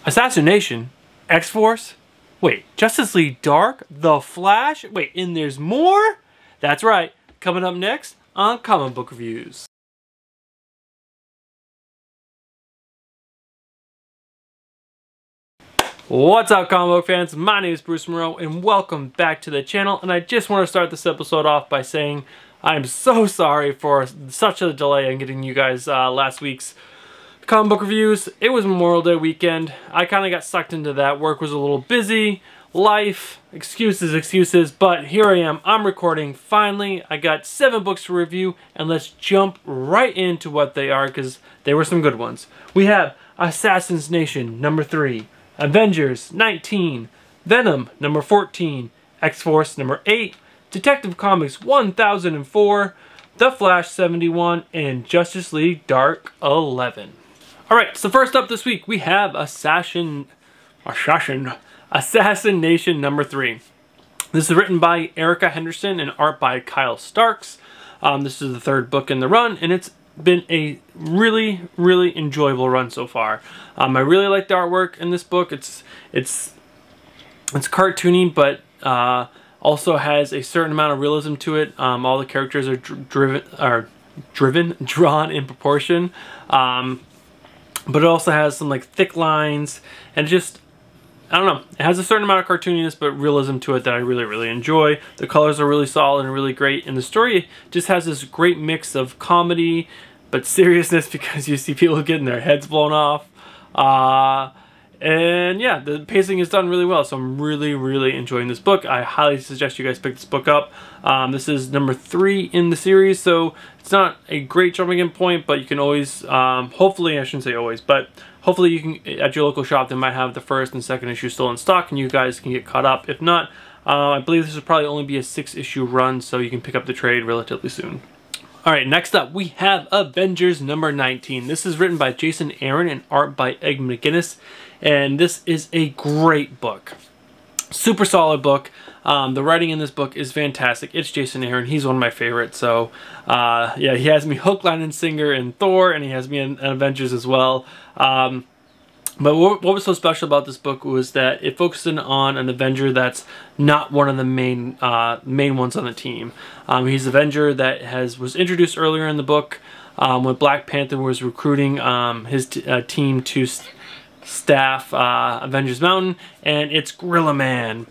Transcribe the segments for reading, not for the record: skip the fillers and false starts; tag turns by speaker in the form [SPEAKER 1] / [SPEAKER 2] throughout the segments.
[SPEAKER 1] Assassination? X-Force? Wait, Justice League Dark? The Flash? Wait, and there's more? That's right, coming up next on Comic Book Reviews. What's up, comic book fans? My name is Bruce Moreau and welcome back to the channel, and I just want to start this episode off by saying I'm so sorry for such a delay in getting you guys last week's comic book reviews. It was Memorial Day weekend. I kind of got sucked into that. Work was a little busy, life, excuses, but here I am. I'm recording finally. I got 7 books to review, and let's jump right into what they are because they were some good ones. We have Assassination number 3, Avengers 19, Venom number 14, X-Force number 8, Detective Comics 1004, The Flash 71, and Justice League Dark 11. Alright, so first up this week we have Assassination number 3. This is written by Erica Henderson and art by Kyle Starks. This is the 3rd book in the run, and it's been a really enjoyable run so far. I really like the artwork in this book. It's cartoony, but also has a certain amount of realism to it. All the characters are drawn in proportion, but it also has some like thick lines, and just, I don't know, it has a certain amount of cartooniness but realism to it that I really enjoy. The colors are really solid and really great, and the story just has this great mix of comedy but seriousness because you see people getting their heads blown off. And yeah, the pacing is done really well, so I'm really enjoying this book. I highly suggest you guys pick this book up. This is number 3 in the series, so it's not a great jumping in point, but you can always, hopefully, I shouldn't say always, but hopefully you can, at your local shop, they might have the 1st and 2nd issue still in stock, and you guys can get caught up. If not, I believe this will probably only be a 6-issue run, so you can pick up the trade relatively soon. Alright, next up we have Avengers number 19. This is written by Jason Aaron and art by Egg McGuinness, and this is a great book. Super solid book. The writing in this book is fantastic. It's Jason Aaron. He's one of my favorites. So yeah, he has me hook, line, and sinker in Thor, and he has me in Avengers as well. But what was so special about this book was that it focused on an Avenger that's not one of the main ones on the team. He's an Avenger that was introduced earlier in the book when Black Panther was recruiting his team to staff Avengers Mountain, and it's Gorilla Man.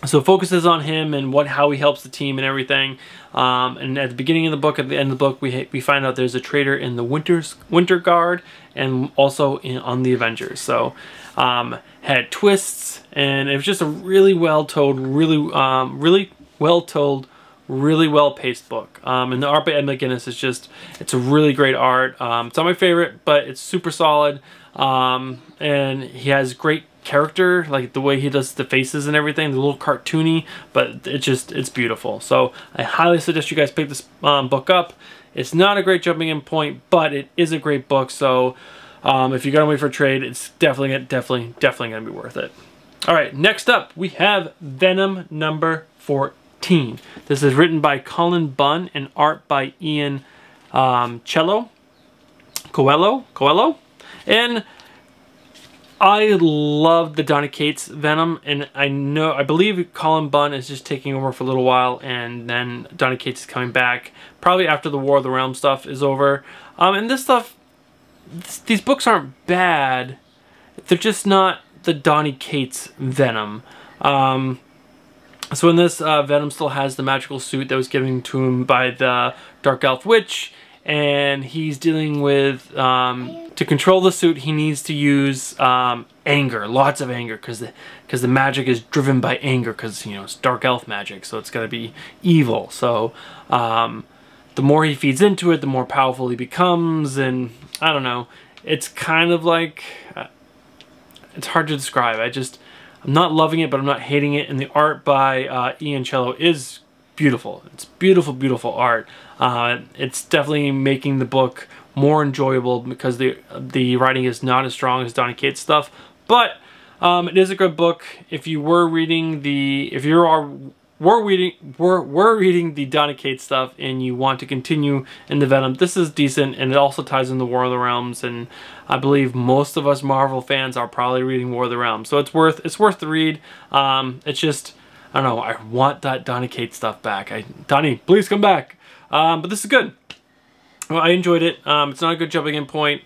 [SPEAKER 1] So it focuses on him and how he helps the team and everything. And at the beginning of the book, at the end of the book, we find out there's a traitor in the Winter Guard and also on the Avengers. So had twists, and it was just a really well told, really well paced book. And the art by Ed McGuinness is just, it's a really great art. It's not my favorite, but it's super solid. And he has great character, like the way he does the faces and everything, the little cartoony, but it's beautiful. So I highly suggest you guys pick this book up. It's not a great jumping in point, but it is a great book. So if you're gonna wait for a trade, it's definitely gonna be worth it. All right, next up we have Venom number 14. This is written by Colin Bunn and art by Ian Coelho, and I love the Donny Cates Venom, and I believe Colin Bunn is just taking over for a little while, and then Donny Cates is coming back probably after the War of the Realm stuff is over. And these books aren't bad. They're just not the Donny Cates Venom. So in this, Venom still has the magical suit that was given to him by the Dark Elf Witch, and he's dealing with, to control the suit, he needs to use anger, lots of anger, because the magic is driven by anger, because, you know, it's Dark Elf magic, so it's got to be evil. So the more he feeds into it, the more powerful he becomes, and I don't know, it's kind of like, it's hard to describe. I'm not loving it, but I'm not hating it, and the art by Ian Coelho is beautiful. It's beautiful art. It's definitely making the book more enjoyable because the writing is not as strong as Donny Cates stuff, but it is a good book. If you are we're reading the Donny Cates stuff and you want to continue in the Venom, this is decent, and it also ties in the War of the Realms, and I believe most of us Marvel fans are probably reading War of the Realms, so it's worth the read. It's just, I don't know, I want that Donny Cates stuff back. Donny, please come back. But this is good. Well, I enjoyed it. It's not a good jumping in point,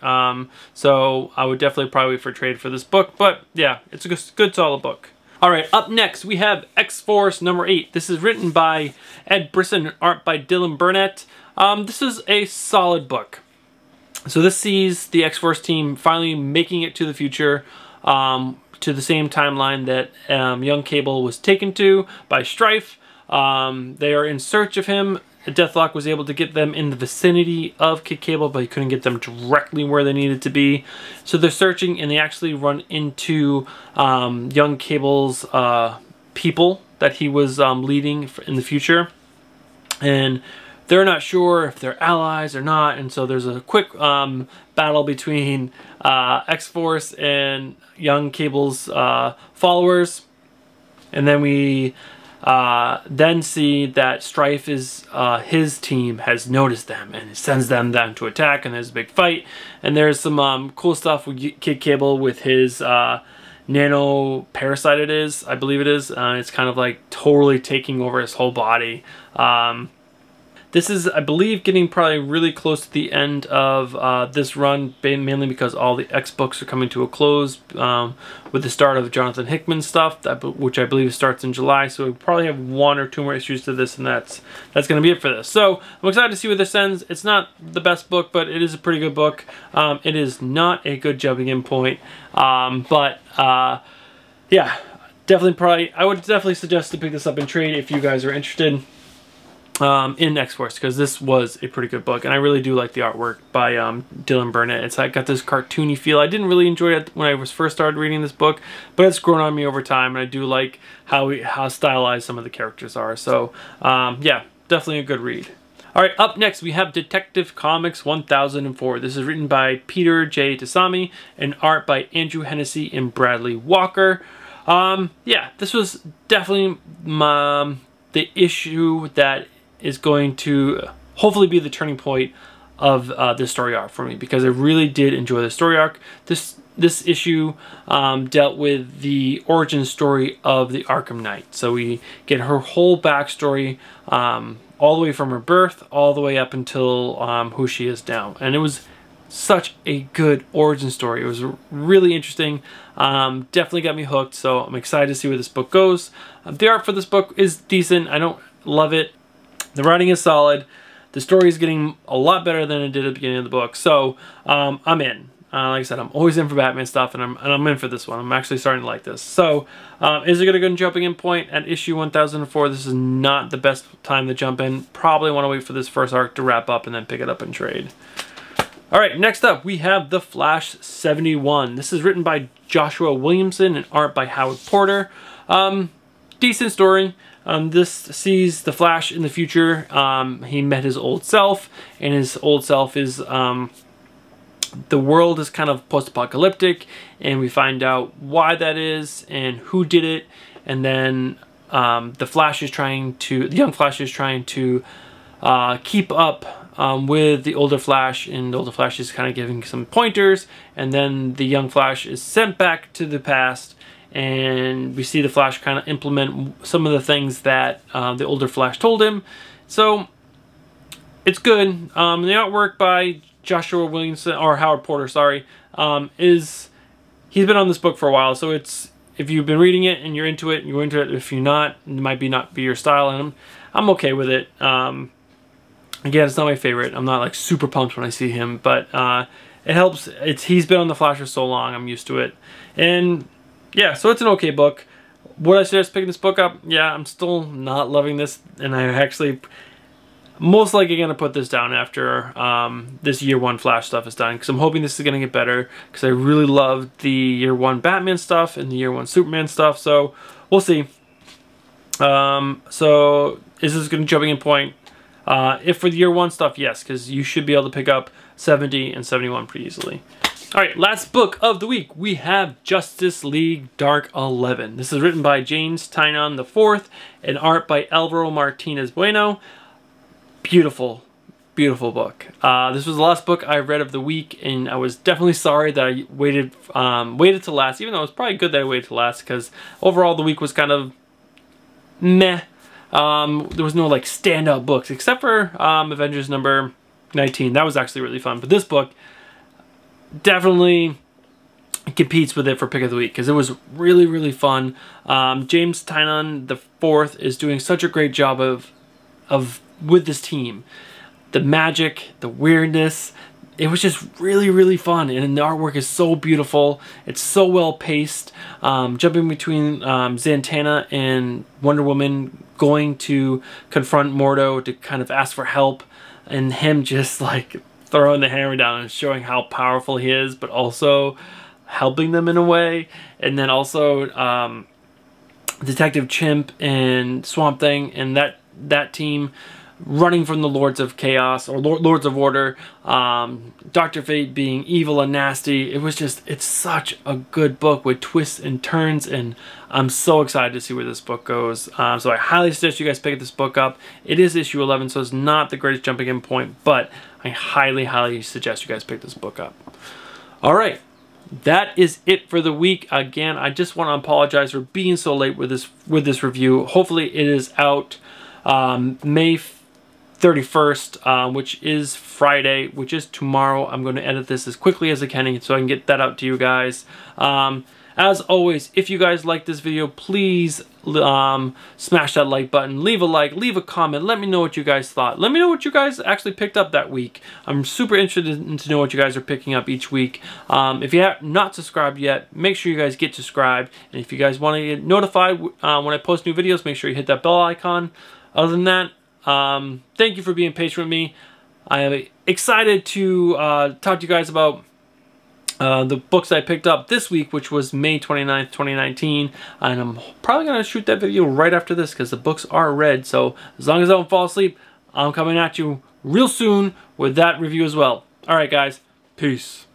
[SPEAKER 1] so I would definitely probably wait for trade for this book, but yeah, it's a good solid book. Alright, up next we have X-Force number 8. This is written by Ed Brisson and art by Dylan Burnett. This is a solid book. So this sees the X-Force team finally making it to the future, to the same timeline that young Cable was taken to by Strife. They are in search of him. Deathlock was able to get them in the vicinity of Kid Cable, but he couldn't get them directly where they needed to be. So they're searching, and they actually run into young Cable's people that he was leading in the future. And they're not sure if they're allies or not, and so there's a quick battle between X-Force and young Cable's followers. And then we then see that Strife is, his team has noticed them and sends them down to attack, and there's a big fight. And there's some cool stuff with Kid Cable with his nano parasite, I believe it is. It's kind of like totally taking over his whole body. This is, I believe, getting probably really close to the end of this run, mainly because all the X books are coming to a close with the start of Jonathan Hickman's stuff, which I believe starts in July. So we probably have 1 or 2 more issues to this, and that's going to be it for this. So I'm excited to see where this ends. It's not the best book, but it is a pretty good book. It is not a good jumping in point, but yeah, definitely I would definitely suggest to pick this up in trade if you guys are interested in X-Force, because this was a pretty good book, and I really do like the artwork by Dylan Burnett. It's got this cartoony feel. I didn't really enjoy it when I first started reading this book, but it's grown on me over time, and I do like how stylized some of the characters are. So yeah, definitely a good read. Alright, up next we have Detective Comics 1004. This is written by Peter J. Tasami and art by Andrew Hennessy and Bradley Walker. Yeah, this was definitely the issue that is going to hopefully be the turning point of this story arc for me, because I really did enjoy the story arc. This issue dealt with the origin story of the Arkham Knight. So we get her whole backstory, all the way from her birth all the way up until who she is now. And it was such a good origin story. It was really interesting. Definitely got me hooked, so I'm excited to see where this book goes. The art for this book is decent. I don't love it. The writing is solid. The story is getting a lot better than it did at the beginning of the book. So I'm in. Like I said, I'm always in for Batman stuff, and I'm in for this one. I'm actually starting to like this. So is it going to go jumping in point at issue 1004? This is not the best time to jump in. Probably want to wait for this first arc to wrap up and then pick it up in trade. Alright, next up we have The Flash 71. This is written by Joshua Williamson and art by Howard Porter. Decent story. This sees the Flash in the future. He met his old self, and his old self is, the world is kind of post-apocalyptic, and we find out why that is and who did it. And then the young Flash is trying to keep up with the older Flash, and the older Flash is kind of giving some pointers, and then the young Flash is sent back to the past, and we see the Flash kind of implement some of the things that the older Flash told him. So it's good. The artwork by Joshua Williamson, or Howard Porter, sorry, he's been on this book for a while, so it's, if you've been reading it and you're into it, you're into it. If you're not, it might not be your style, and I'm okay with it. Again, it's not my favorite. I'm not like super pumped when I see him, but it helps. He's been on the Flash for so long, I'm used to it. And yeah, so it's an okay book. Would I suggest picking this book up? Yeah, I'm still not loving this, and I actually most likely going to put this down after this year 1 Flash stuff is done, because I'm hoping this is going to get better, because I really loved the year 1 Batman stuff and the year 1 Superman stuff, so we'll see. So is this going to jumping in point? If for the year 1 stuff, yes, because you should be able to pick up 70 and 71 pretty easily. Alright, last book of the week, we have Justice League Dark 11. This is written by James Tynion IV and art by Alvaro Martinez Bueno. Beautiful, beautiful book. This was the last book I read of the week, and I was definitely sorry that I waited to last, even though it was probably good that I waited to last, because overall the week was kind of meh. There was no like standout books, except for Avengers number 19. That was actually really fun, but this book definitely competes with it for pick of the week because it was really, really fun. James Tynion IV is doing such a great job with this team. The magic, the weirdness, it was just really, really fun, and the artwork is so beautiful. It's so well paced. Jumping between Zatanna and Wonder Woman going to confront Mordo to kind of ask for help, and him just like throwing the hammer down and showing how powerful he is, but also helping them in a way. And then also Detective Chimp and Swamp Thing and that team running from the Lords of Chaos or Lords of Order, Dr. Fate being evil and nasty. It's such a good book with twists and turns, and I'm so excited to see where this book goes. So I highly suggest you guys pick this book up. It is issue 11, so it's not the greatest jumping in point, but I highly, highly suggest you guys pick this book up. All right. That is it for the week. Again, I just want to apologize for being so late with this review. Hopefully it is out May 31st, which is Friday, which is tomorrow. I'm going to edit this as quickly as I can so I can get that out to you guys. As always, if you guys like this video, please smash that like button, leave a like, leave a comment, let me know what you guys thought. Let me know what you guys actually picked up that week. I'm super interested to know what you guys are picking up each week. If you have not subscribed yet, make sure you guys get subscribed. And if you guys want to get notified when I post new videos, make sure you hit that bell icon. Other than that, thank you for being patient with me. I am excited to talk to you guys about the books I picked up this week, which was May 29th, 2019. And I'm probably going to shoot that video right after this because the books are read. So as long as I don't fall asleep, I'm coming at you real soon with that review as well. Alright guys, peace.